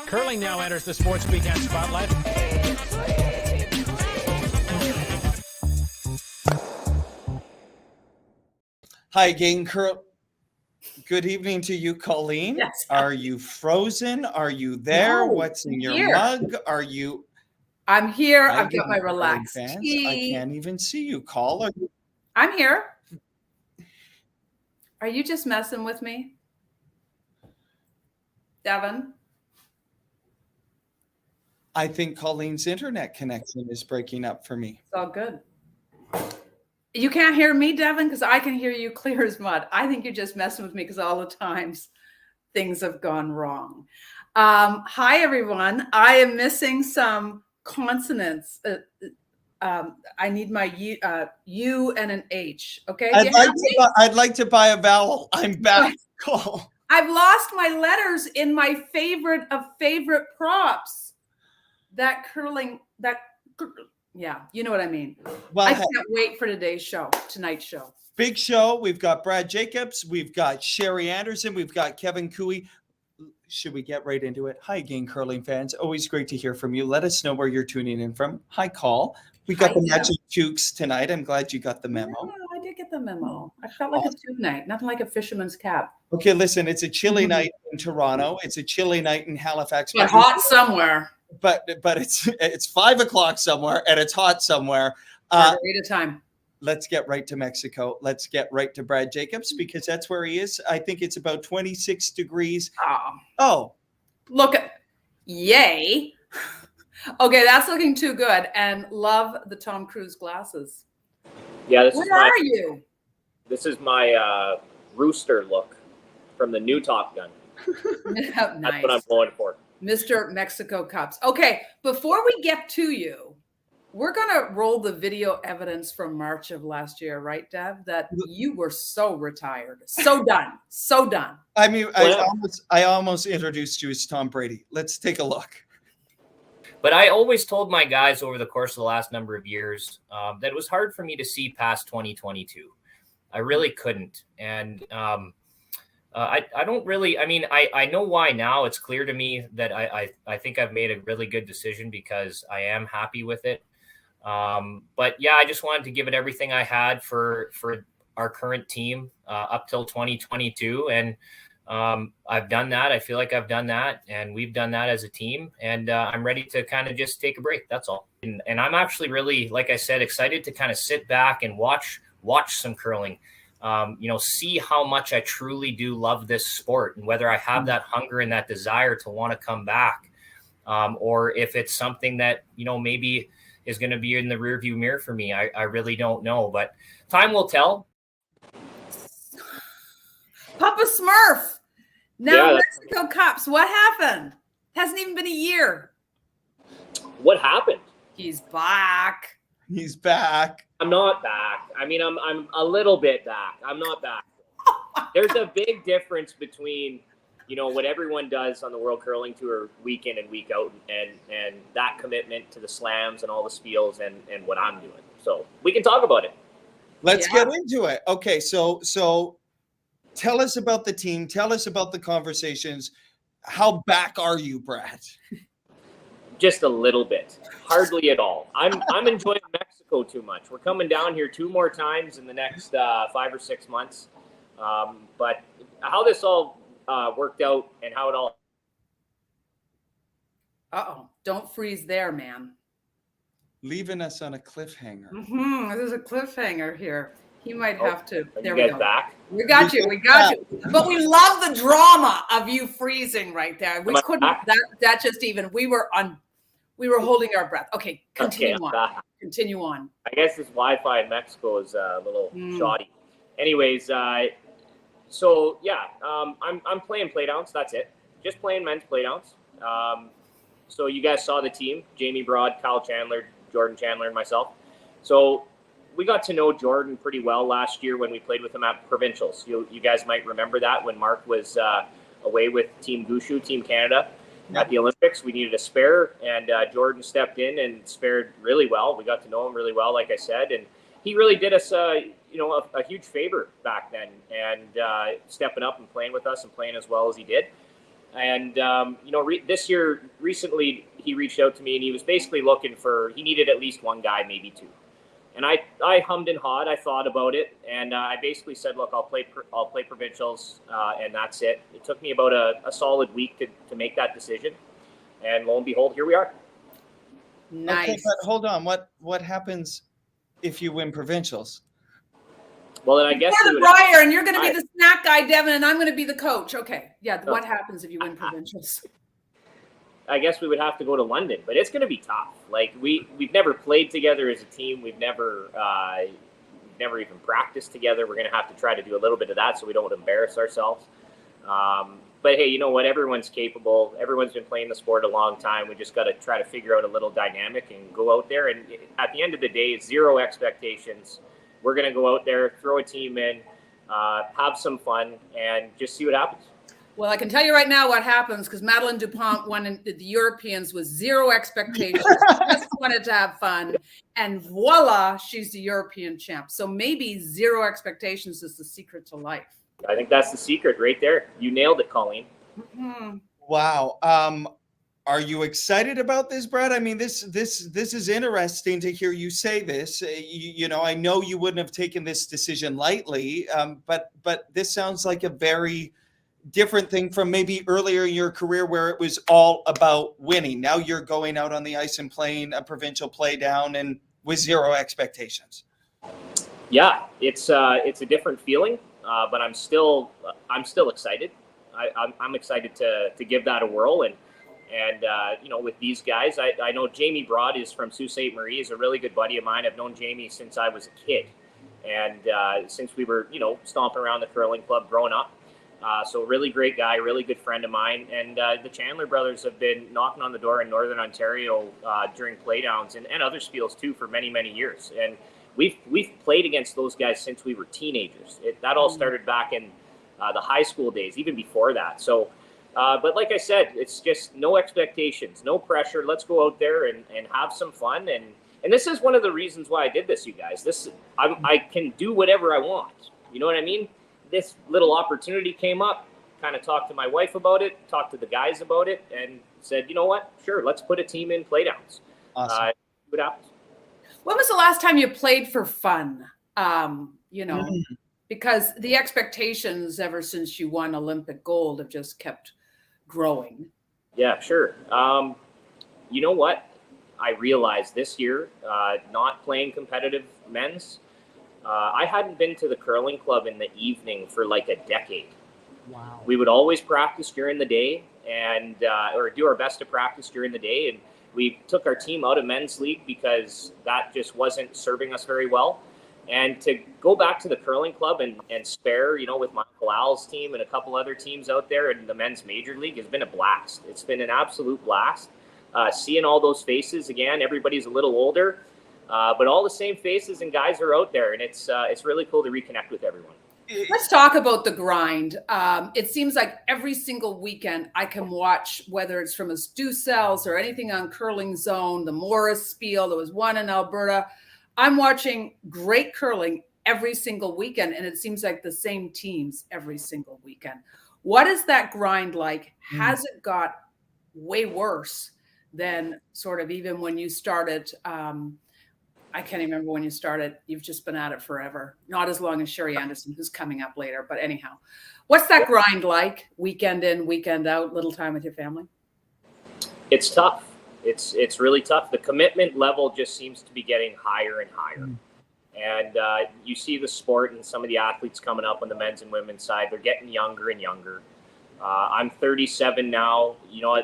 Curling now enters the Sports Weekend spotlight. Hi again, Good evening to you, Colleen. Yes. Are you frozen? Are you there? No, What's in your here. mug? Are you? I'm here. Hi, I've got my relaxed fans. tea. I can't even see you, Call. I'm here. Are you just messing with me, Devin? I think Colleen's internet connection is breaking up for me. It's all good. You can't hear me, Devin, because I can hear you clear as mud. I think you're just messing with me because all the times things have gone wrong. Hi, everyone. I am missing some consonants. I need my U and an H. Okay. I'd like to buy a vowel. I'm back. Call. I've lost my letters in my favorite of favorite props. Yeah, you know what I mean. Well, I can't wait for tonight's show. Big show. We've got Brad Jacobs. We've got Sherry Anderson. We've got Kevin Koe. Should we get right into it? Hi again, curling fans. Always great to hear from you. Let us know where you're tuning in from. Hi, Call. We got the Magic Jukes tonight. I'm glad you got the memo. Yeah, I did get the memo. I felt like a tube night, nothing like a fisherman's cap. Okay, listen, it's a chilly night in Toronto. It's a chilly night in Halifax. But hot somewhere. But it's 5 o'clock somewhere and it's hot somewhere. At a time. Let's get right to Mexico. Let's get right to Brad Jacobs because that's where he is. I think it's about 26 degrees. Oh. Look at, yay. Okay, that's looking too good. And love the Tom Cruise glasses. Yeah, Where are you? This is my rooster look from the new Top Gun. Nice. That's what I'm going for. Mr. Mexico Cups. Okay, before we get to you, we're going to roll the video evidence from March of last year, right, Dev? That you were so retired, so done. I mean, I almost introduced you as Tom Brady. Let's take a look. But I always told my guys over the course of the last number of years that it was hard for me to see past 2022. I really couldn't. And I don't really, I mean, I know why now. It's clear to me that I think I've made a really good decision because I am happy with it. But yeah, I just wanted to give it everything I had for our current team up till 2022. And I've done that. I feel like I've done that and we've done that as a team and I'm ready to kind of just take a break. That's all. And I'm actually really, like I said, excited to kind of sit back and watch some curling, see how much I truly do love this sport and whether I have that hunger and that desire to want to come back or if it's something that, maybe is going to be in the rearview mirror for me. I really don't know, but time will tell. Papa Smurf. Now Mexico Cups. What happened? Hasn't even been a year. What happened? He's back. He's back. I'm not back. I mean, I'm a little bit back. I'm not back. There's a big difference between, what everyone does on the World Curling Tour week in and week out and that commitment to the slams and all the spiels and what I'm doing. So we can talk about it. Let's get into it. Okay, so tell us about the team. Tell us about the conversations. How back are you, Brad? Just a little bit. Hardly at all. I'm enjoying Mexico too much. We're coming down here 2 more times in the next 5 or 6 months. But how this all worked out and how it all. Uh-oh. Don't freeze there, man. Leaving us on a cliffhanger. There's a cliffhanger here. He might have to. There we go. Back? We got you. But we love the drama of you freezing right there. We couldn't. That just even. We were holding our breath. Okay, continue on. Continue on. I guess this Wi-Fi in Mexico is a little shoddy. Anyways, so yeah, I'm playing playdowns. That's it. Just playing men's playdowns. So you guys saw the team: Jamie Broad, Kyle Chandler, Jordan Chandler, and myself. So we got to know Jordan pretty well last year when we played with him at provincials. You guys might remember that when Mark was away with Team Gushu, Team Canada at the Olympics. We needed a spare, and Jordan stepped in and spared really well. We got to know him really well, like I said, and he really did us, a huge favor back then, and stepping up and playing with us and playing as well as he did. And this year, recently, he reached out to me, and he was basically he needed at least one guy, maybe two. And I hummed and hawed. I thought about it, and I basically said, "Look, I'll play provincials, and that's it." It took me about a solid week to make that decision, and lo and behold, here we are. Nice. Okay, but hold on. What happens if you win provincials? Well, then I guess you're the Brier, and you're going to be the snack guy, Devin, and I'm going to be the coach. Okay, yeah. What happens if you win provincials? I guess we would have to go to London, but it's going to be tough. Like we've never played together as a team. We've never even practiced together. We're going to have to try to do a little bit of that so we don't embarrass ourselves. But hey, you know what? Everyone's capable. Everyone's been playing the sport a long time. We just got to try to figure out a little dynamic and go out there. And at the end of the day, it's zero expectations. We're going to go out there, throw a team in, have some fun, and just see what happens. Well, I can tell you right now what happens because Madeleine Dupont won in the Europeans with zero expectations. Just wanted to have fun. And voila, she's the European champ. So maybe zero expectations is the secret to life. I think that's the secret right there. You nailed it, Colleen. Mm-hmm. Wow. Are you excited about this, Brad? I mean, this is interesting to hear you say this. I know you wouldn't have taken this decision lightly, but this sounds like a very different thing from maybe earlier in your career where it was all about winning. Now you're going out on the ice and playing a provincial play down and with zero expectations. Yeah, it's a different feeling, but I'm still excited. I'm excited to give that a whirl and with these guys, I know Jamie Broad is from Sault Ste. Marie. He's a really good buddy of mine. I've known Jamie since I was a kid, and since we were stomping around the curling club growing up. So really great guy, really good friend of mine. And the Chandler brothers have been knocking on the door in Northern Ontario during playdowns and other spiels too for many, many years. And we've played against those guys since we were teenagers. That all started back in the high school days, even before that. So, but like I said, it's just no expectations, no pressure. Let's go out there and have some fun. And this is one of the reasons why I did this, you guys. I can do whatever I want. You know what I mean? This little opportunity came up, kind of talked to my wife about it, talked to the guys about it, and said, you know what? Sure, let's put a team in playdowns. Awesome. See what happens. When was the last time you played for fun? Because the expectations ever since you won Olympic gold have just kept growing. Yeah, sure. You know what? I realized this year, not playing competitive men's, I hadn't been to the curling club in the evening for like a decade. Wow. We would always practice during the day and or do our best to practice during the day. And we took our team out of men's league because that just wasn't serving us very well. And to go back to the curling club and spare, with Michael Al's team and a couple other teams out there in the men's major league has been a blast. It's been an absolute blast. Seeing all those faces again, everybody's a little older. But all the same faces and guys are out there, and it's really cool to reconnect with everyone. Let's talk about the grind. It seems like every single weekend I can watch, whether it's from a Stu Cells or anything on Curling Zone, the Morris Spiel, there was one in Alberta. I'm watching great curling every single weekend, and it seems like the same teams every single weekend. What is that grind like? Has it got way worse than sort of even when you started? I can't even remember when you started. You've just been at it forever. Not as long as Sherry Anderson, who's coming up later. But anyhow, what's that grind like? Weekend in, weekend out, little time with your family? It's tough. It's really tough. The commitment level just seems to be getting higher and higher. And you see the sport and some of the athletes coming up on the men's and women's side. They're getting younger and younger. I'm 37 now.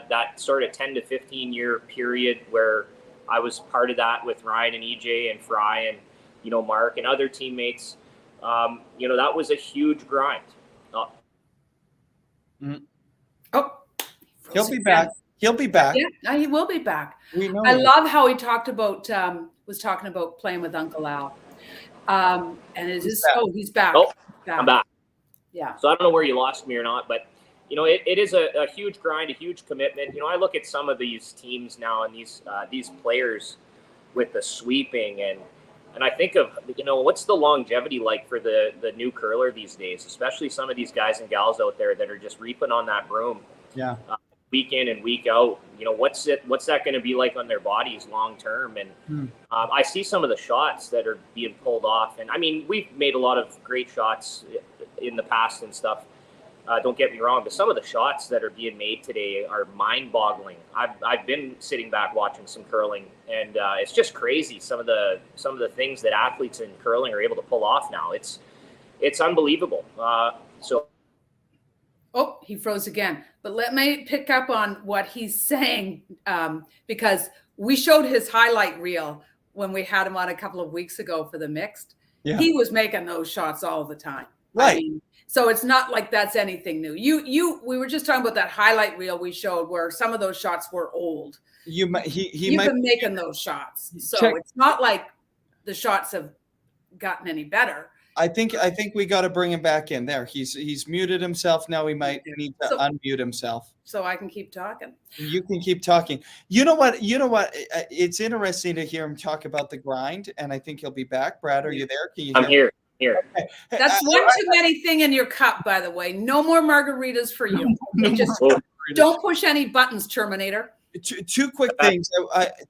That sort of 10 to 15 year period where I was part of that with Ryan and EJ and Fry and, Mark and other teammates. That was a huge grind. Oh, He'll be back. He'll be back. Yeah, he will be back. We know. I love how he talked about, was talking about playing with Uncle Al. And he's back. Oh, I'm back. Yeah. So I don't know where you lost me or not, but it is a huge grind, a huge commitment. I look at some of these teams now and these players with the sweeping and I think of, what's the longevity like for the new curler these days, especially some of these guys and gals out there that are just reaping on that broom. Yeah. Week in and week out. You know, what's that going to be like on their bodies long term? And I see some of the shots that are being pulled off. And I mean, we've made a lot of great shots in the past and stuff. Don't get me wrong, but some of the shots that are being made today are mind-boggling. I've been sitting back watching some curling, and it's just crazy. Some of the things that athletes in curling are able to pull off now. It's unbelievable. Oh, he froze again. But let me pick up on what he's saying, because we showed his highlight reel when we had him on a couple of weeks ago for the mixed. Yeah. He was making those shots all the time. Right. I mean, so it's not like that's anything new. We were just talking about that highlight reel we showed where some of those shots were old. You've been making those shots. So it's not like the shots have gotten any better. I think we got to bring him back in there. He's muted himself now. He might need to unmute himself. So I can keep talking. You can keep talking. You know what? It's interesting to hear him talk about the grind, and I think he'll be back. Brad, are you there? Can you I'm here. Here. Okay. That's one too many thing in your cup, by the way. No more margaritas for you. Don't push any buttons, Terminator. Two quick things.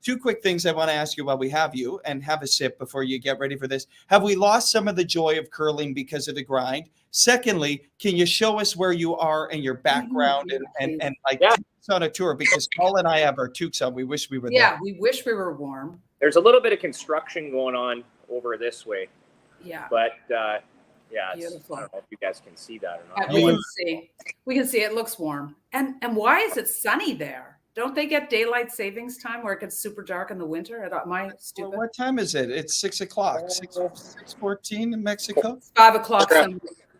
Two quick things I want to ask you while we have you, and have a sip before you get ready for this. Have we lost some of the joy of curling because of the grind? Secondly, can you show us where you are and your background and like toques on a tour? Because Paul and I have our toques on. We wish we were there. Yeah, we wish we were warm. There's a little bit of construction going on over this way. Yeah. But Beautiful. I don't know if you guys can see that or not. We can see it looks warm. And why is it sunny there? Don't they get daylight savings time where it gets super dark in the winter? Am I stupid? Well, what time is it? It's 6 o'clock. 6:14 in Mexico. It's 5 o'clock.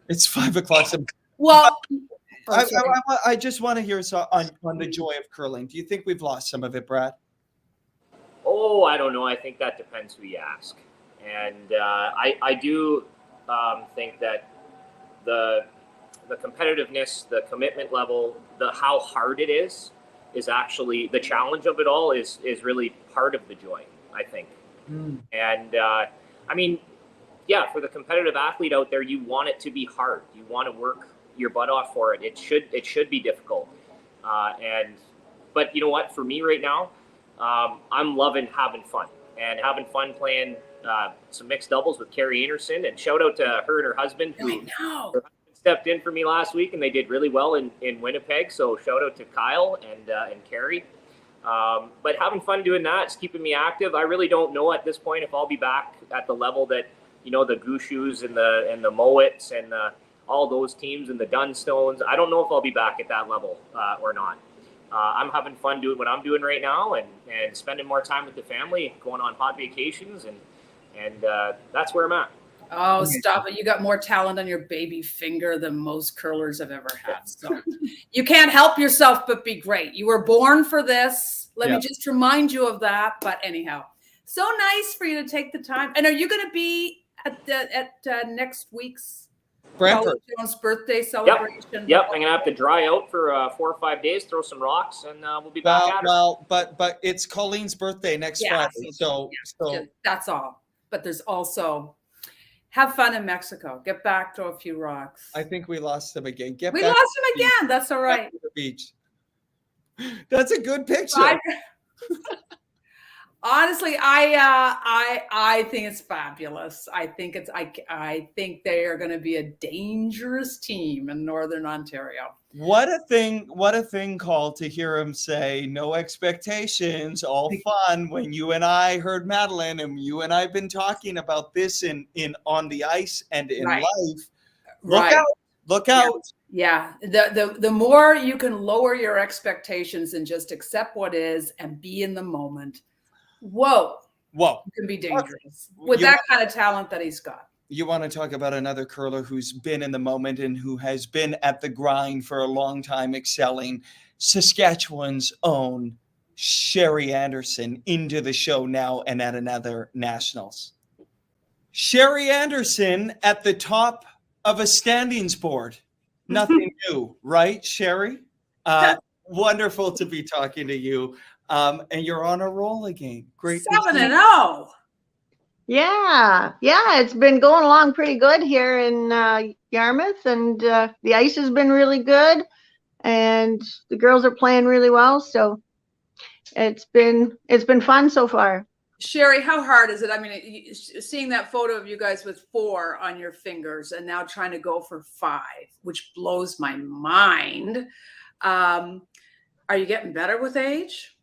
It's 5 o'clock. Well, I just want to hear on the joy of curling. Do you think we've lost some of it, Brad? Oh, I don't know. I think that depends who you ask. And I do think that the competitiveness, the commitment level, how hard it is actually the challenge of it all is really part of the joy, I think. And I mean, yeah, for the competitive athlete out there, you want it to be hard. You want to work your butt off for it. It should be difficult. But you know what? For me right now, I'm loving having fun playing some mixed doubles with Carrie Anderson, and shout out to her and her husband who stepped in for me last week, and they did really well in Winnipeg. So shout out to Kyle and Carrie. But having fun doing that, it's keeping me active. I really don't know at this point if I'll be back at the level that, you know, the Gushus and the Mowats and all those teams and the Dunstones. I don't know if I'll be back at that level or not. I'm having fun doing what I'm doing right now and spending more time with the family, going on hot vacations, and that's where I'm at. Oh, stop it. You got more talent on your baby finger than most curlers have ever had. So you can't help yourself but be great. You were born for this. Let me just remind you of that. But anyhow, so nice for you to take the time. And are you going to be at next week's Brantford Jones' birthday celebration? Yep. I'm going to have to dry out for 4 or 5 days, throw some rocks, and we'll be back at it. But it's Colleen's birthday next Friday. So that's all. But there's also... Have fun in Mexico. Get back to a few rocks. I think we lost them again. We lost them again. That's all right. To the beach. That's a good picture. Honestly, I think it's fabulous. I think they are going to be a dangerous team in Northern Ontario. What a thing, Call, to hear him say no expectations, all fun, when you and I heard Madeline and you and I have been talking about this in on the ice and in life. Look out. Yeah. The more you can lower your expectations and just accept what is and be in the moment. Whoa. It can be dangerous with that kind of talent that he's got. You want to talk about another curler who's been in the moment and who has been at the grind for a long time, excelling. Saskatchewan's own Sherry Anderson into the show now and at another Nationals. Sherry Anderson at the top of a standings board. Nothing new, right, Sherry? Wonderful to be talking to you. And you're on a roll again. Great. 7-0. Yeah, it's been going along pretty good here in Yarmouth, and the ice has been really good. and the girls are playing really well. So it's been fun so far. Sherry, how hard is it? I mean, seeing that photo of you guys with 4 on your fingers and now trying to go for 5, which blows my mind. Are you getting better with age?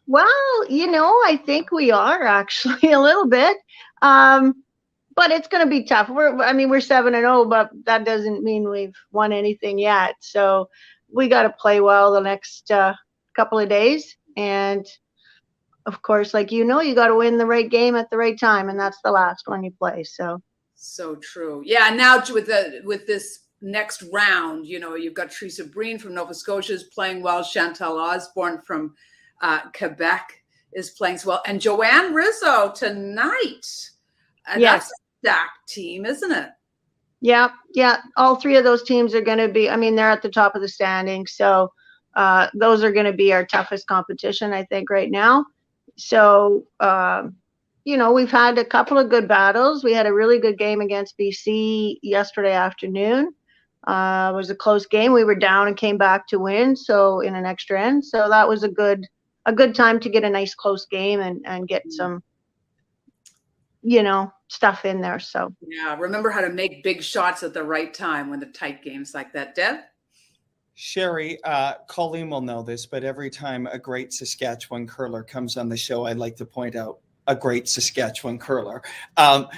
Well, I think we are actually a little bit, but it's going to be tough. We're 7-0, but that doesn't mean we've won anything yet. So we got to play well the next couple of days, and of course, like you got to win the right game at the right time, and that's the last one you play. So true. Yeah. Now with this next round, you've got Teresa Breen from Nova Scotia is playing well. Chantal Osborne from Quebec is playing well, and Joanne Rizzo tonight. Yes, that's a stacked team, isn't it? Yeah. All 3 of those teams are going to be. I mean, they're at the top of the standings, so those are going to be our toughest competition, I think, right now. So, we've had a couple of good battles. We had a really good game against BC yesterday afternoon. It was a close game. We were down and came back to win, so in an extra end. So that was a good time to get a nice close game and get some, stuff in there. So yeah, remember how to make big shots at the right time when the tight games like that. Deb? Sherry, Colleen will know this, but every time a great Saskatchewan curler comes on the show, I like to point out a great Saskatchewan curler.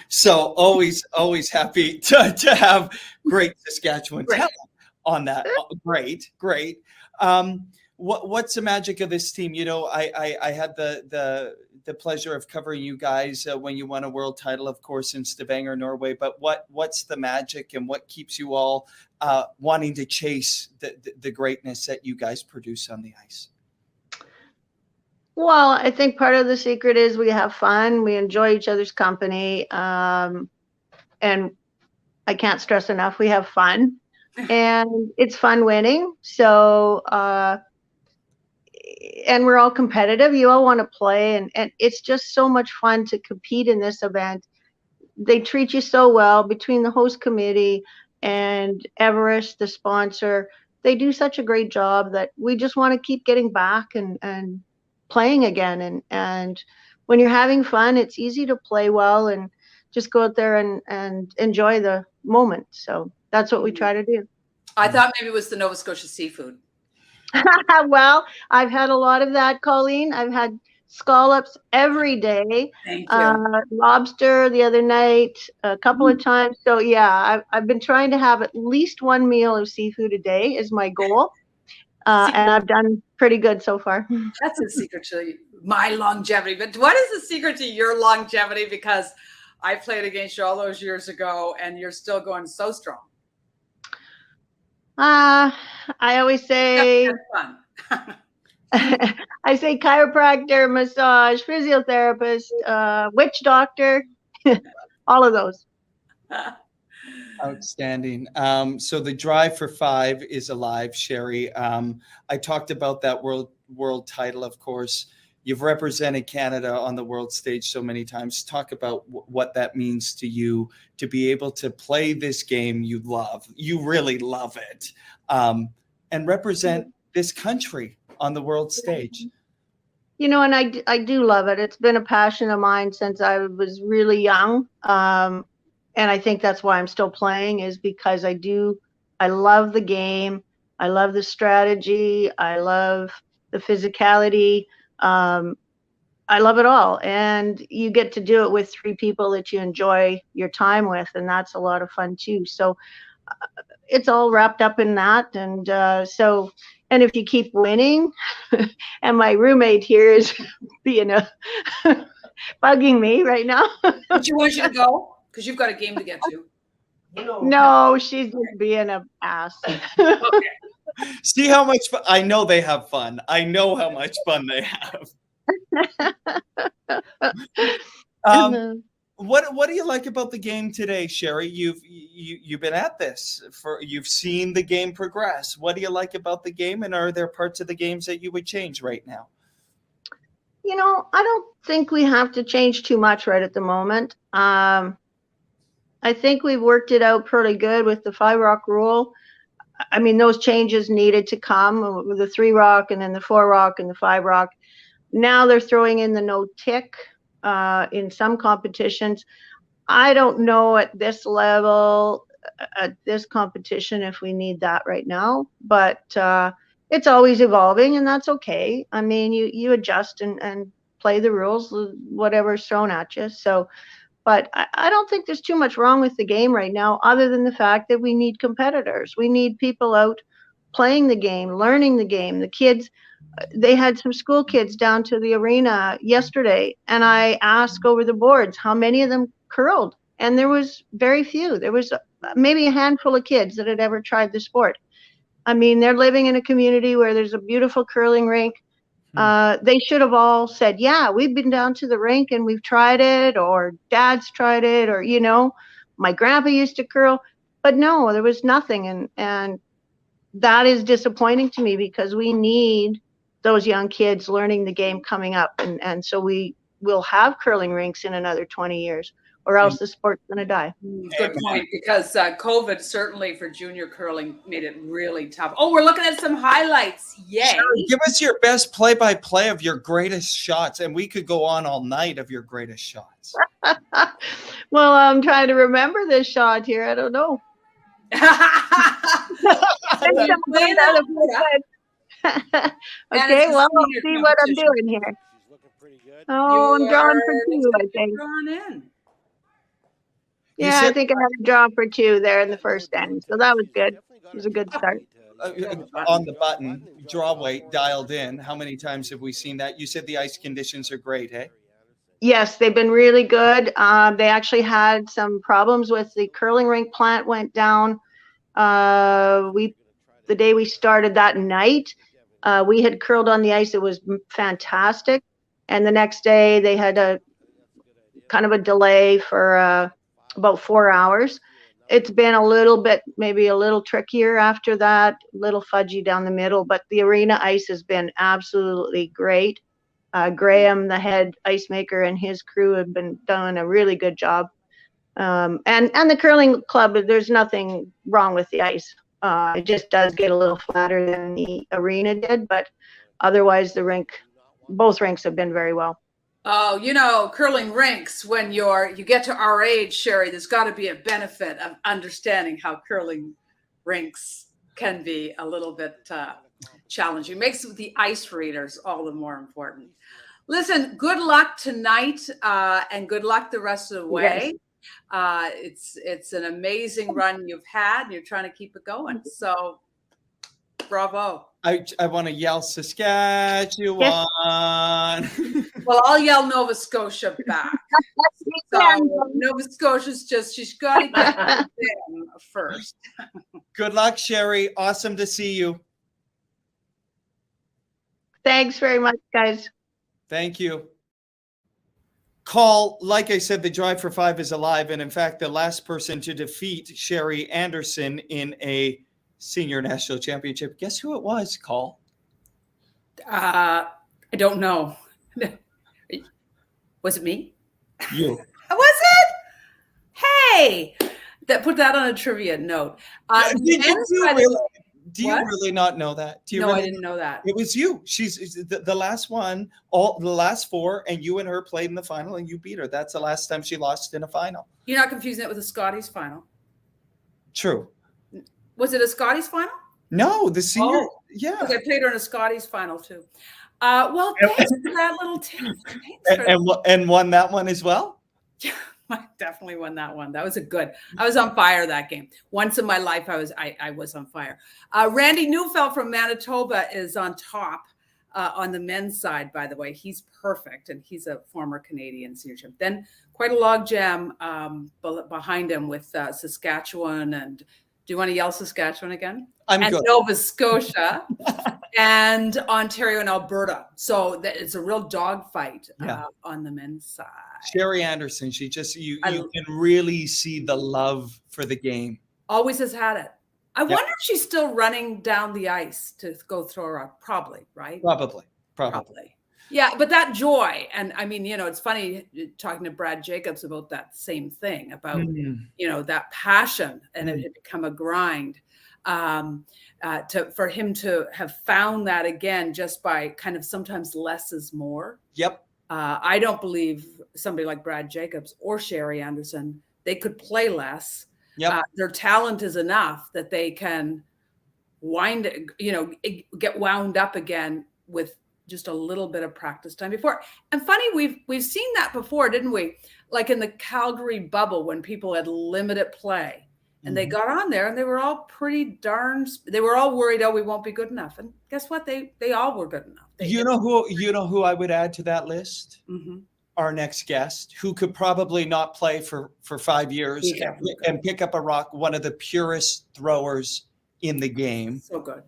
So always happy to have great Saskatchewan talent on that. Great. What's the magic of this team? I had the pleasure of covering you guys when you won a world title, of course, in Stavanger, Norway. But what's the magic, and what keeps you all wanting to chase the greatness that you guys produce on the ice? Well, I think part of the secret is we have fun. We enjoy each other's company. And I can't stress enough, we have fun. And it's fun winning. So, and we're all competitive. You all want to play. And it's just so much fun to compete in this event. They treat you so well between the host committee and Everest, the sponsor. They do such a great job that we just want to keep getting back and playing again. And when you're having fun, it's easy to play well and just go out there and enjoy the moment. So that's what we try to do. I thought maybe it was the Nova Scotia seafood. Well, I've had a lot of that, Colleen. I've had scallops every day. Thank you. Lobster the other night, a couple of times. So yeah, I've been trying to have at least one meal of seafood a day is my goal. And I've done pretty good so far. That's a secret to my longevity. But what is the secret to your longevity? Because I played against you all those years ago, and you're still going so strong. I always say, fun. I say chiropractor, massage, physiotherapist, witch doctor, all of those. Outstanding. So the drive for 5 is alive, Sherry. I talked about that world title, of course. You've represented Canada on the world stage so many times. Talk about what that means to you to be able to play this game you love. You really love it. And represent this country on the world stage. And I do love it. It's been a passion of mine since I was really young. And I think that's why I'm still playing, is because I love the game. I love the strategy. I love the physicality. I love it all. And you get to do it with 3 people that you enjoy your time with. And that's a lot of fun too. So it's all wrapped up in that. And and if you keep winning, and my roommate here is being bugging me right now. But you want you to go? Because you've got a game to get to. No, she's just being an ass. Okay. See how much fun. I know they have fun. I know how much fun they have. What do you like about the game today, Sherry? You've been at this you've seen the game progress. What do you like about the game, and are there parts of the games that you would change right now? I don't think we have to change too much right at the moment. I think we've worked it out pretty good with the 5 rock rule. I mean, those changes needed to come with the 3 rock and then the 4 rock and the 5 rock. Now they're throwing in the no tick in some competitions. I don't know at this level, at this competition, if we need that right now, but it's always evolving, and that's okay. I mean, you adjust and play the rules, whatever's thrown at you. So, but I don't think there's too much wrong with the game right now, other than the fact that we need competitors. We need people out playing the game, learning the game. The kids, they had some school kids down to the arena yesterday, and I asked over the boards how many of them curled, and there was very few. There was maybe a handful of kids that had ever tried the sport. I mean, they're living in a community where there's a beautiful curling rink. They should have all said, yeah, we've been down to the rink and we've tried it, or dad's tried it, or, you know, my grandpa used to curl. But no, there was nothing. And that is disappointing to me, because we need those young kids learning the game coming up. And so we will have curling rinks in another 20 years, or else the sport's going to die. Good point, because COVID certainly for junior curling made it really tough. Oh, we're looking at some highlights. Yay. Sure. Give us your best play-by-play of your greatest shots, and we could go on all night of your greatest shots. Well, I'm trying to remember this shot here. I don't know. Okay, well, I'll see what I'm doing here. Oh, I'm drawing for 2, I think. Yeah, I think I had a draw for 2 there in the first end, so that was good. It was a good start. On the button, draw weight dialed in. How many times have we seen that? You said the ice conditions are great, hey? Yes, they've been really good. They actually had some problems with the curling rink plant went down. The day we started that night, we had curled on the ice. It was fantastic. And the next day they had a kind of a delay for about 4 hours. It's been a little bit, maybe a little trickier after that, a little fudgy down the middle, but the arena ice has been absolutely great. Graham, the head ice maker, and his crew have been doing a really good job. And the curling club, there's nothing wrong with the ice. It just does get a little flatter than the arena did, but otherwise both rinks have been very well. Oh, you know, curling rinks, when you get to our age, Sherry, there's got to be a benefit of understanding how curling rinks can be a little bit challenging. Makes the ice readers all the more important. Listen, good luck tonight, and good luck the rest of the way. Yes. It's an amazing run you've had, and you're trying to keep it going. So, bravo. I want to yell Saskatchewan. Well, I'll yell Nova Scotia back. So Nova Scotia's she's got to get them first. Good luck, Sherry. Awesome to see you. Thanks very much, guys. Thank you. Call, like I said, the Drive for 5 is alive. And in fact, the last person to defeat Sherry Anderson in a senior national championship, guess who it was, Call? I don't know. Was it me? You. Was it? Hey, put that on a trivia note. Do you really not know that? I didn't know that. It was you. She's the last one, the last 4, and you and her played in the final, and you beat her. That's the last time she lost in a final. You're not confusing it with the Scotties final? True. Was it a Scotties final? No, the senior. Oh, yeah. Because I played her in a Scotties final too. Well, thanks for that little tip. And won that one as well? Yeah, I definitely won that one. That was I was on fire that game. Once in my life, I was on fire. Randy Neufeld from Manitoba is on top on the men's side, by the way. He's perfect, and he's a former Canadian senior champ. Then quite a logjam behind him with Saskatchewan. And do you want to yell Saskatchewan again? I'm good. Nova Scotia and Ontario and Alberta. So it's a real dogfight on the men's side. Sherry Anderson, you can really see the love for the game. Always has had it. I wonder if she's still running down the ice to go throw her up. Probably, right? Probably. Yeah, but that joy, and I mean, it's funny talking to Brad Jacobs about that same thing, about, that passion, and it had become a grind. For him to have found that again just by kind of sometimes less is more. Yep. I don't believe somebody like Brad Jacobs or Sherry Anderson, they could play less. Yep. Their talent is enough that they can get wound up again with just a little bit of practice time before. And funny, we've seen that before, didn't we? Like in the Calgary bubble when people had limited play and they got on there and they were all they were all worried, oh, we won't be good enough. And guess what? They all were good enough. You know who I would add to that list? Our next guest, who could probably not play for 5 years and pick up a rock, one of the purest throwers in the game. So good.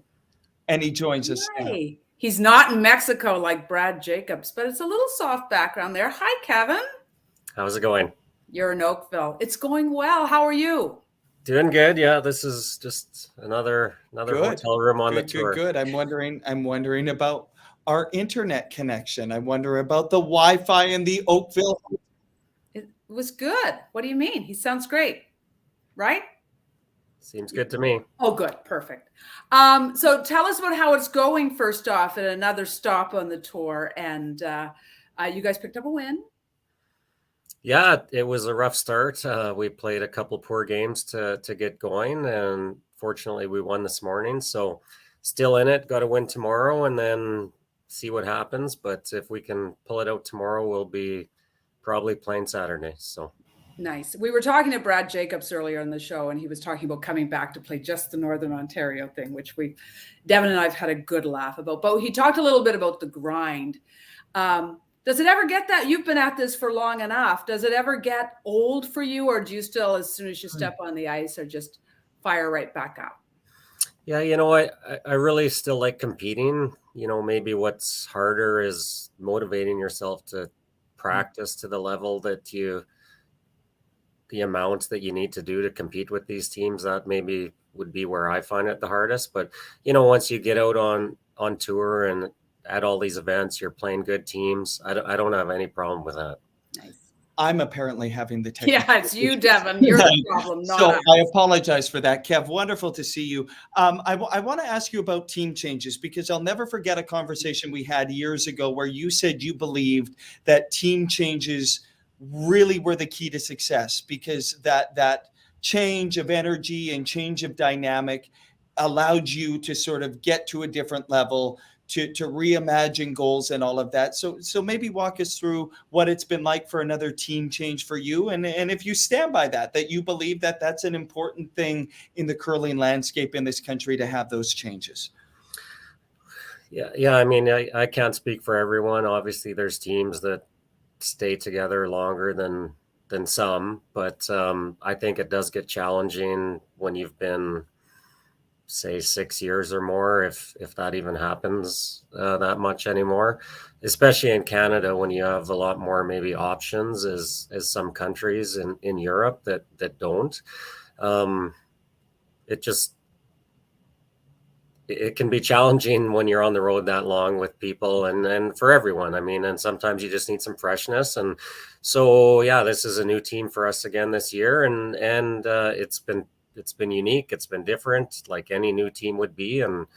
And he joins us now. He's not in Mexico like Brad Jacobs, but it's a little soft background there. Hi, Kevin. How's it going? You're in Oakville. It's going well. How are you? Doing good. Yeah, this is just another hotel room on the tour. Good. I'm wondering about our internet connection. I wonder about the Wi-Fi in the Oakville. It was good. What do you mean? He sounds great, right? Seems good to me. Oh, good. Perfect. So tell us about how it's going first off at another stop on the tour. And you guys picked up a win. Yeah, it was a rough start. We played a couple poor games to get going. And fortunately, we won this morning. So still in it. Got to win tomorrow and then see what happens. But if we can pull it out tomorrow, we'll be probably playing Saturday. So. Nice. We were talking to Brad Jacobs earlier in the show, and he was talking about coming back to play just the Northern Ontario thing, which Devin and I have had a good laugh about. But he talked a little bit about the grind. Does it ever get that? You've been at this for long enough. Does it ever get old for you, or do you still, as soon as you step on the ice, or just fire right back up? Yeah, I really still like competing. Maybe what's harder is motivating yourself to practice to the level that the amounts that you need to do to compete with these teams. That maybe would be where I find it the hardest. But, once you get out on tour and at all these events, you're playing good teams. I don't have any problem with that. Nice. I'm apparently having the technical. Yeah, it's you, Devin. You're the problem, not So us. I apologize for that, Kev. Wonderful to see you. I want to ask you about team changes, because I'll never forget a conversation we had years ago where you said you believed that team changes really were the key to success, because that change of energy and change of dynamic allowed you to sort of get to a different level, to reimagine goals and all of that. So maybe walk us through what it's been like for another team change for you. And if you stand by that you believe that that's an important thing in the curling landscape in this country, to have those changes. Yeah. I mean, I can't speak for everyone. Obviously there's teams that stay together longer than some, but I think it does get challenging when you've been, say, 6 years or more, if that even happens that much anymore, especially in Canada, when you have a lot more maybe options as some countries in Europe that don't. It can be challenging when you're on the road that long with people and for everyone. I mean, and sometimes you just need some freshness. And so, yeah, this is a new team for us again this year. And it's been unique. It's been different, like any new team would be. And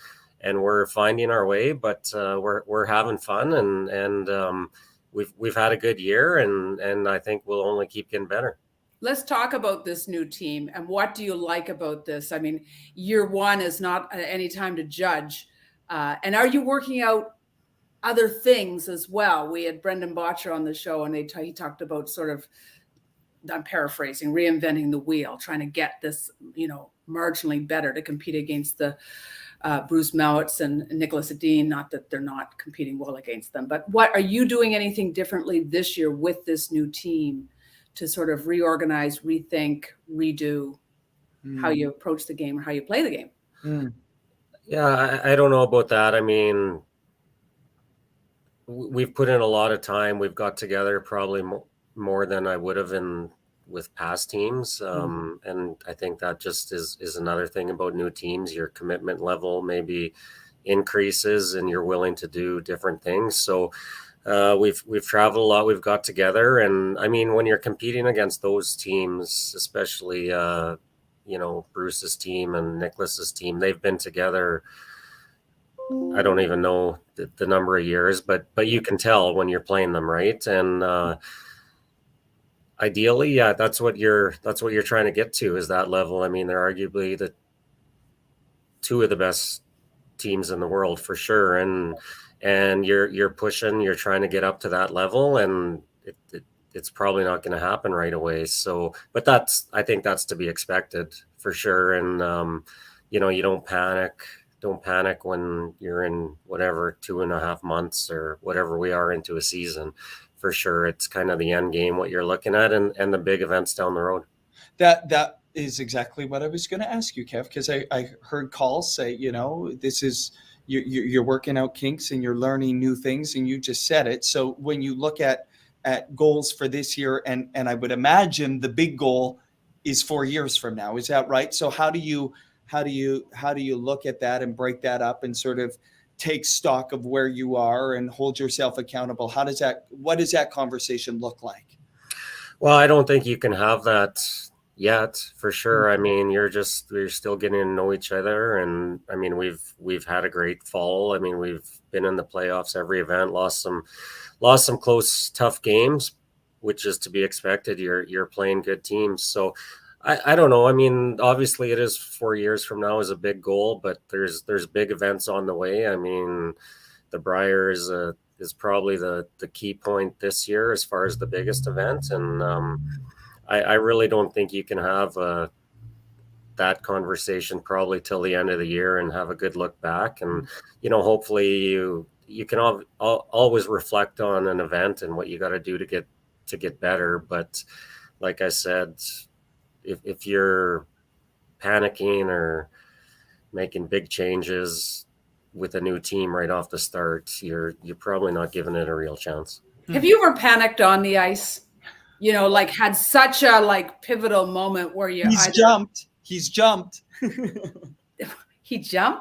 we're finding our way, but we're having fun and we've had a good year and I think we'll only keep getting better. Let's talk about this new team and what do you like about this? I mean, year one is not any time to judge. And are you working out other things as well? We had Brendan Botcher on the show and he talked about sort of, I'm paraphrasing, reinventing the wheel, trying to get this, marginally better to compete against the Bruce Mowatz and Nicholas Edin. Not that they're not competing well against them, but what are you doing anything differently this year with this new team to sort of reorganize, rethink, redo how you approach the game or how you play the game? Yeah, I don't know about that. I mean, we've put in a lot of time. We've got together probably more than I would have with past teams. And I think that just is another thing about new teams. Your commitment level maybe increases and you're willing to do different things. So we've traveled a lot. We've got together. And I mean, when you're competing against those teams, especially Bruce's team and Nicholas's team, they've been together. I don't even know the number of years, but you can tell when you're playing them, right? And ideally, yeah, that's what you're trying to get to, is that level. I mean, they're arguably the two of the best teams in the world for sure, and you're pushing, you're trying to get up to that level, and it's probably not going to happen right away. So, but I think that's to be expected for sure. And you don't panic when you're in whatever 2.5 months or whatever we are into a season. For sure, it's kind of the end game, what you're looking at, and the big events down the road. That is exactly what I was going to ask you, Kev, because I heard calls say, this is you're working out kinks and you're learning new things, and you just said it. So when you look at goals for this year, and I would imagine the big goal is 4 years from now, is that right? So how do you look at that and break that up and sort of take stock of where you are and hold yourself accountable? What does that conversation look like? Well, I don't think you can have that yet, for sure. I mean, we're still getting to know each other, and I mean, we've had a great fall. I mean, we've been in the playoffs every event, lost some close, tough games, which is to be expected. You're playing good teams, so I don't know. I mean, obviously, it is 4 years from now is a big goal, but there's big events on the way. I mean, the Brier is probably the key point this year as far as the biggest event, and I really don't think you can have that conversation probably till the end of the year and have a good look back. And hopefully you can always reflect on an event and what you got to do to get better. But like I said, if you're panicking or making big changes with a new team right off the start, you're probably not giving it a real chance. Have you ever panicked on the ice? Like had such a pivotal moment where He's jumped. He jumped?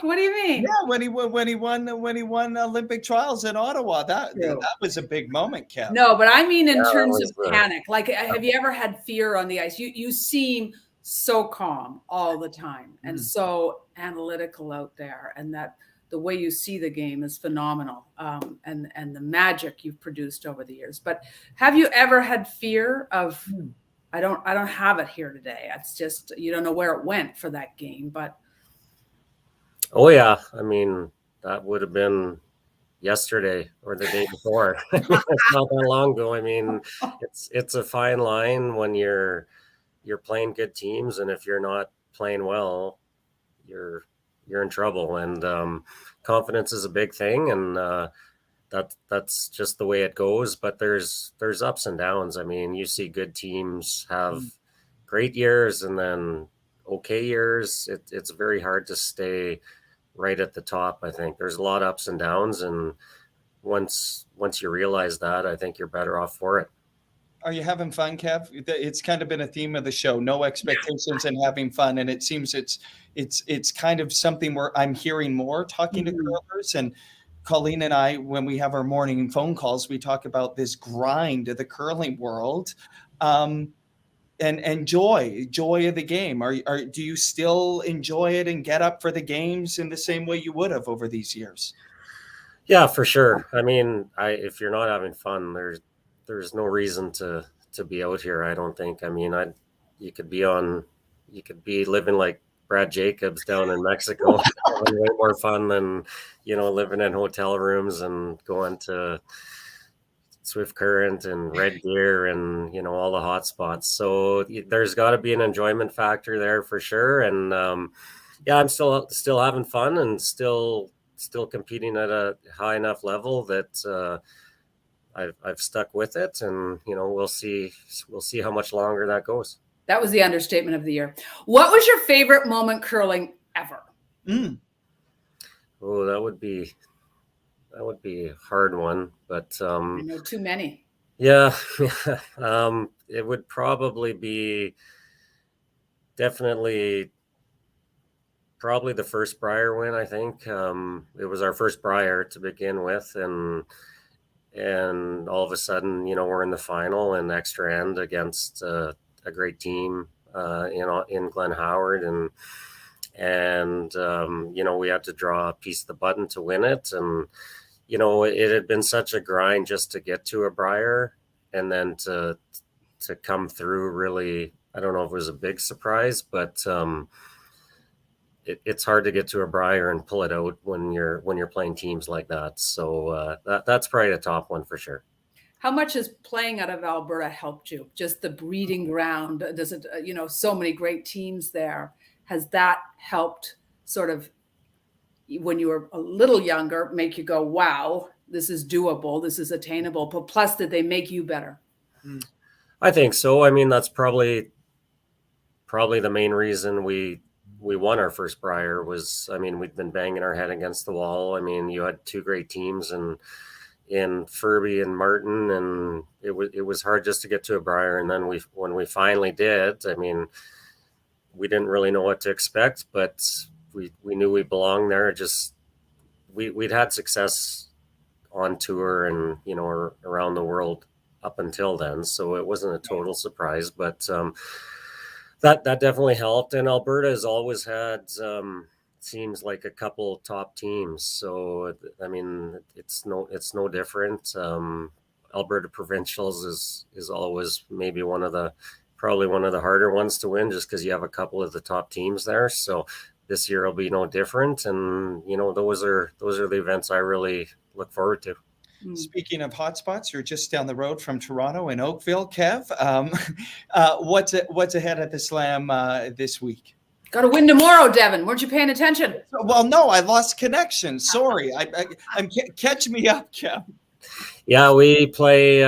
What do you mean? Yeah, when he won Olympic trials in Ottawa, that was a big moment, Kev. No, but I mean in terms of panic. Have you ever had fear on the ice? You seem so calm all the time and so analytical out there, and that the way you see the game is phenomenal, and the magic you've produced over the years. But have you ever had fear of, I don't have it here today. It's just, you don't know where it went for that game, but. Oh yeah. I mean, that would have been yesterday or the day before. It's not that long ago. I mean, it's a fine line when you're playing good teams, and if you're not playing well, you're in trouble. And confidence is a big thing, and that's just the way it goes. But there's ups and downs. I mean, you see good teams have great years and then okay years. It's very hard to stay right at the top. I think there's a lot of ups and downs, and once you realize that, I think you're better off for it. Are you having fun, Kev? It's kind of been a theme of the show, no expectations and having fun. And it seems it's kind of something where I'm hearing more talking to curlers. And Colleen and I, when we have our morning phone calls, we talk about this grind of the curling world, and joy of the game. Do you still enjoy it and get up for the games in the same way you would have over these years? Yeah, for sure. I mean, if you're not having fun, there's no reason to be out here, I don't think. I mean, you could be living like Brad Jacobs down in Mexico, having way more fun than, living in hotel rooms and going to Swift Current and Red Deer and, all the hot spots. So there's got to be an enjoyment factor there for sure. And yeah, I'm still having fun and still competing at a high enough level that I've stuck with it, and we'll see how much longer that goes. That was the understatement of the year. What was your favorite moment curling ever? Oh, that would be a hard one, but I know too many. Yeah, it would probably be definitely probably the first Brier win. I think it was our first Brier to begin with, and all of a sudden, we're in the final and extra end against a great team in Glen Howard, and we had to draw a piece of the button to win it, and it had been such a grind just to get to a Brier, and then to come through. Really, I don't know if it was a big surprise, but it's hard to get to a Brier and pull it out when you're playing teams like that. So that's probably the top one for sure. How much has playing out of Alberta helped you? Just the breeding ground? Does it, so many great teams there. Has that helped sort of, when you were a little younger, make you go, wow, this is doable, this is attainable? But plus, did they make you better? I think so. I mean, that's probably the main reason we won our first Brier was, we'd been banging our head against the wall. You had two great teams in Furby and Martin, and it was hard just to get to a Brier. And then when we finally did, we didn't really know what to expect, but we knew we belonged there. Just we'd had success on tour and around the world up until then, so it wasn't a total surprise. But that definitely helped. And Alberta has always had seems like a couple top teams, so it's no different. Alberta Provincials is always maybe probably one of the harder ones to win, just because you have a couple of the top teams there. So this year will be no different, and those are the events I really look forward to. Speaking of hotspots, you're just down the road from Toronto in Oakville, Kev. What's ahead at the Slam this week? Got to win tomorrow, Devin. Weren't you paying attention? Well, no, I lost connection. Sorry. Catch me up, Kev. Yeah, we play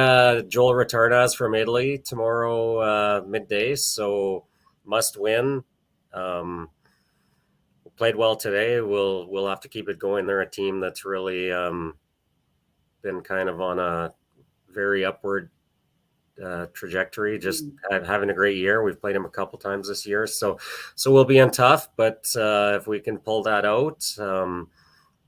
Joel Retardas from Italy tomorrow midday, so must win. We played well today. We'll have to keep it going. They're a team that's really been kind of on a very upward trajectory, just having a great year. We've played them a couple times this year, so we'll be in tough, but if we can pull that out,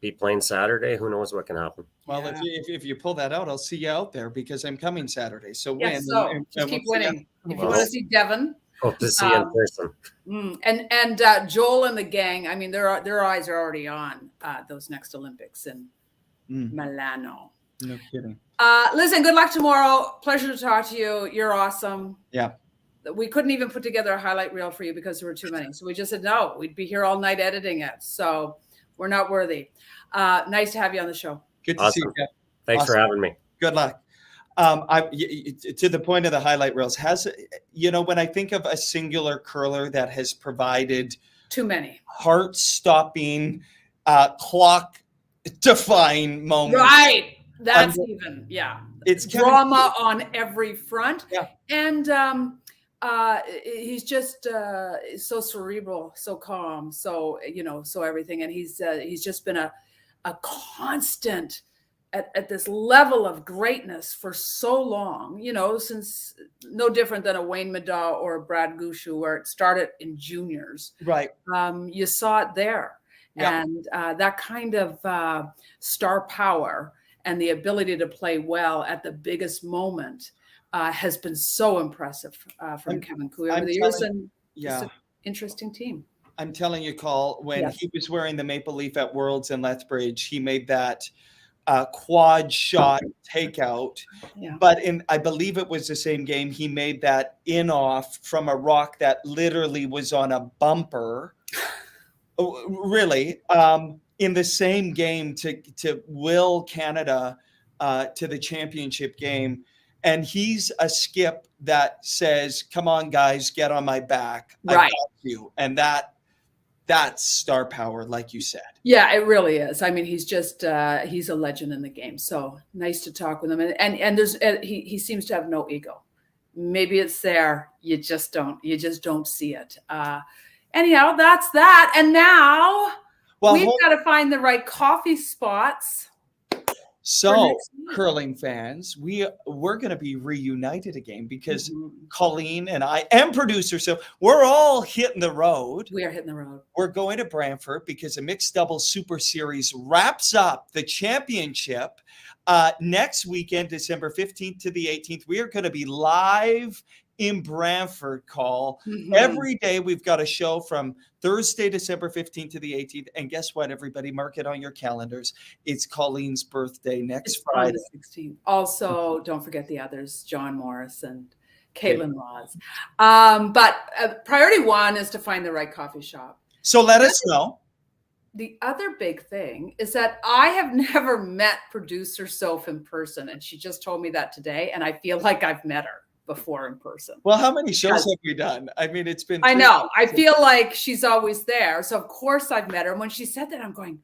be playing Saturday, who knows what can happen. Well, if you pull that out, I'll see you out there, because I'm coming Saturday. So win. So just keep winning. If you want to see Devin, hope to see you in person. And Joel and the gang, their eyes are already on those next Olympics in Milano. No kidding. Listen, good luck tomorrow. Pleasure to talk to you. You're awesome. Yeah. We couldn't even put together a highlight reel for you because there were too many. So we just said, no, we'd be here all night editing it. So we're not worthy. Nice to have you on the show. Good to see you, Kev. Thanks for having me. Good luck. To the point of the highlight reels, when I think of a singular curler that has provided too many heart-stopping, clock-defying moments. Right. That's it's drama on every front. Yeah. And he's just so cerebral, so calm, so everything. And he's just been a constant at this level of greatness for so long, since no different than a Wayne Madaw or a Brad Gushu, where it started in juniors. Right. You saw it there. Yeah. And that kind of star power and the ability to play well at the biggest moment has been so impressive from Kevin Koe over the years, and just an interesting team. I'm telling you, Call, when he was wearing the maple leaf at Worlds in Lethbridge, he made that quad shot takeout. Yeah. But I believe it was the same game, he made that in-off from a rock that literally was on a bumper. Really, in the same game to will Canada to the championship game. And he's a skip that says, come on, guys, get on my back. Right. I got you. And that's star power, like you said. Yeah, it really is. He's just he's a legend in the game. So nice to talk with him. And there's he seems to have no ego. Maybe it's there. You just don't see it. Anyhow, that's that. And now we've got to find the right coffee spots. So, curling fans, we're going to be reunited again, because Colleen and I and producer, so we're all hitting the road. We are hitting the road. We're going to Brantford because the Mixed Doubles Super Series wraps up the championship next weekend, December 15th to the 18th. We are going to be live in Brantford, Call. Mhm. Every day we've got a show from Thursday, December 15th to the 18th. And guess what, everybody? Mark it on your calendars. It's Colleen's birthday next It's on Friday. the 16th. Also, don't forget the others, John Morris and Caitlin Laws. But priority one is to find the right coffee shop. So let us know. The other big thing is that I have never met producer Soph in person. And she just told me that today. And I feel like I've met her before in person. Well, how many shows have we done? I mean, it's been. I know. I feel like she's always there. So, of course, I've met her. And when she said that, I'm going,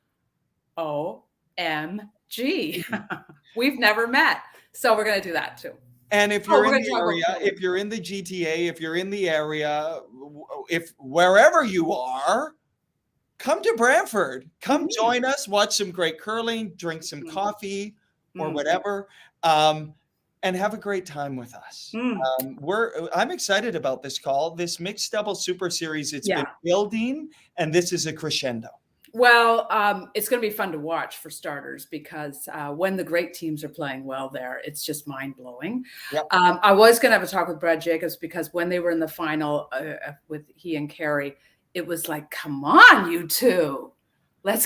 OMG. We've never met. So we're going to do that too. And if you're in the area, if you're in the GTA, if you're in the area, if wherever you are, come to Brantford. Come join us, watch some great curling, drink some coffee or whatever, and have a great time with us. I'm excited about this call, this mixed double super series. It's been building, and this is a crescendo. Well, it's going to be fun to watch for starters, because when the great teams are playing well there, it's just mind blowing. Yep. I was going to have a talk with Brad Jacobs, because when they were in the final with he and Carrie, it was like, come on, you two, let's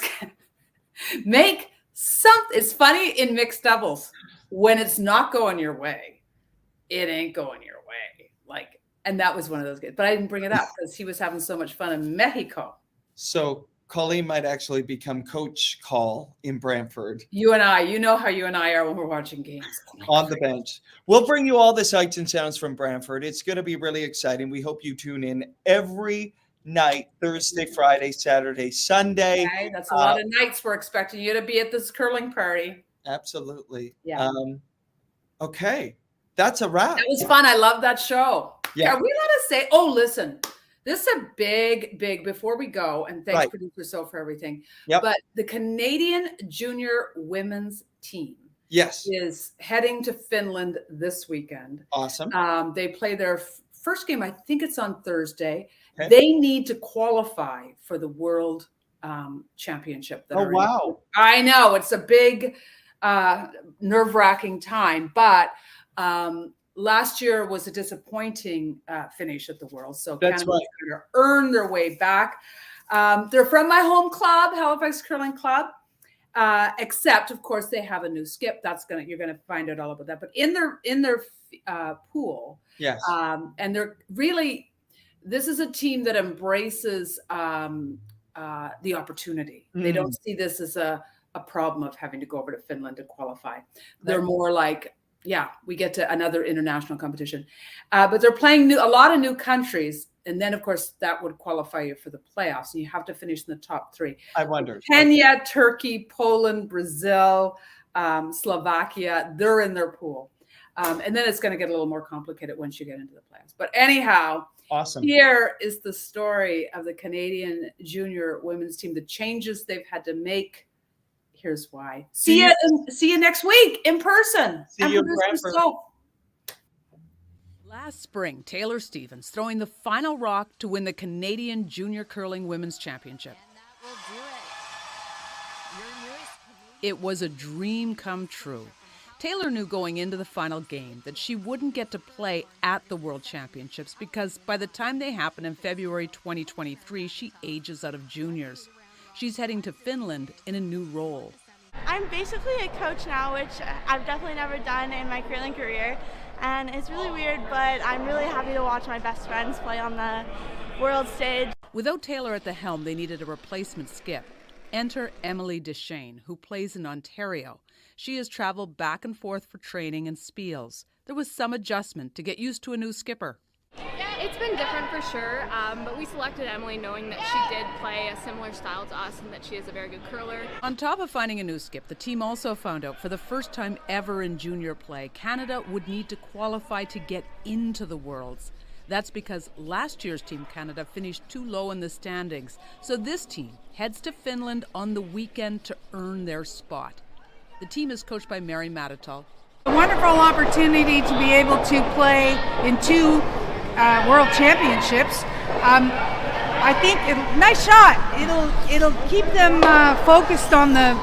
make something. It's funny in mixed doubles, when it's not going your way, it ain't going your way. Like, and that was one of those games, but I didn't bring it up because he was having so much fun in Mexico. So Colleen might actually become Coach Call in Brantford. You and I, you know how you and I are when we're watching games. On the bench. We'll bring you all the sights and sounds from Brantford. It's going to be really exciting. We hope you tune in every night, Thursday, Friday, Saturday, Sunday. Okay, that's a lot of nights we're expecting you to be at this curling party. Absolutely. Yeah. Okay. That's a wrap. That was fun. I love that show. Yeah. Are we allowed to say, oh, listen, this is a big, before we go, and thanks, producer So, for everything. Yep. But the Canadian junior women's team is heading to Finland this weekend. Awesome. They play their first game, I think it's on Thursday. Okay. They need to qualify for the World Championship. Wow. I know, it's a big, nerve-wracking time, but last year was a disappointing finish at the World. So Canada's going to earn their way back. They're from my home club, Halifax Curling Club, except, of course, they have a new skip. You're going to find out all about that. But in their pool, and they're really, this is a team that embraces the opportunity. They don't see this as a problem of having to go over to Finland to qualify. They're more like, we get to another international competition. But they're playing a lot of new countries. And then, of course, that would qualify you for the playoffs. And you have to finish in the top three. I wonder. Kenya, Turkey, Poland, Brazil, Slovakia, they're in their pool. And then it's going to get a little more complicated once you get into the playoffs. But anyhow, awesome. Here is the story of the Canadian junior women's team, the changes they've had to make. Here's why. See you next week in person. See you, Brantford. Last spring, Taylor Stevens throwing the final rock to win the Canadian Junior Curling Women's Championship. It was a dream come true. Taylor knew going into the final game that she wouldn't get to play at the World Championships because by the time they happen in February 2023, she ages out of juniors. She's heading to Finland in a new role. I'm basically a coach now, which I've definitely never done in my curling career. And it's really weird, but I'm really happy to watch my best friends play on the world stage. Without Taylor at the helm, they needed a replacement skip. Enter Emily Deschênes, who plays in Ontario. She has traveled back and forth for training and spiels. There was some adjustment to get used to a new skipper. It's been different for sure, but we selected Emily knowing that she did play a similar style to us and that she is a very good curler. On top of finding a new skip, the team also found out for the first time ever in junior play, Canada would need to qualify to get into the Worlds. That's because last year's Team Canada finished too low in the standings, so this team heads to Finland on the weekend to earn their spot. The team is coached by Mary Matatal. A wonderful opportunity to be able to play in two World Championships. I think nice shot. It'll keep them focused on the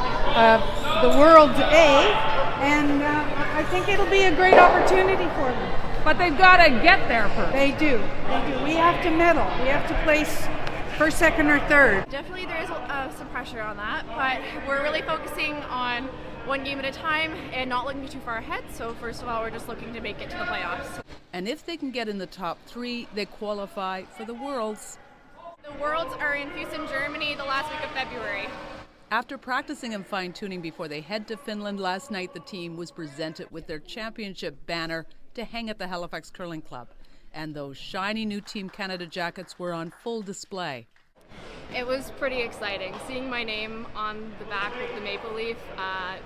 World A, and I think it'll be a great opportunity for them. but they've got to get there first. They do. They do. We have to medal. We have to place first, second, or third. Definitely there is some pressure on that, but we're really focusing on one game at a time and not looking too far ahead. So first of all, we're just looking to make it to the playoffs. And if they can get in the top 3, they qualify for the Worlds. The Worlds are in Houston, Germany, the last week of February. After practicing and fine-tuning before they head to Finland last night, the team was presented with their championship banner to hang at the Halifax Curling Club. And those shiny new Team Canada jackets were on full display. It was pretty exciting. Seeing my name on the back with the maple leaf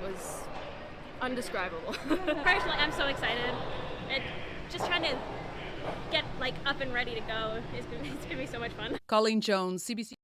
was undescribable. Personally, I'm so excited. Just trying to get like up and ready to go. It's gonna be so much fun. Colleen Jones, CBC.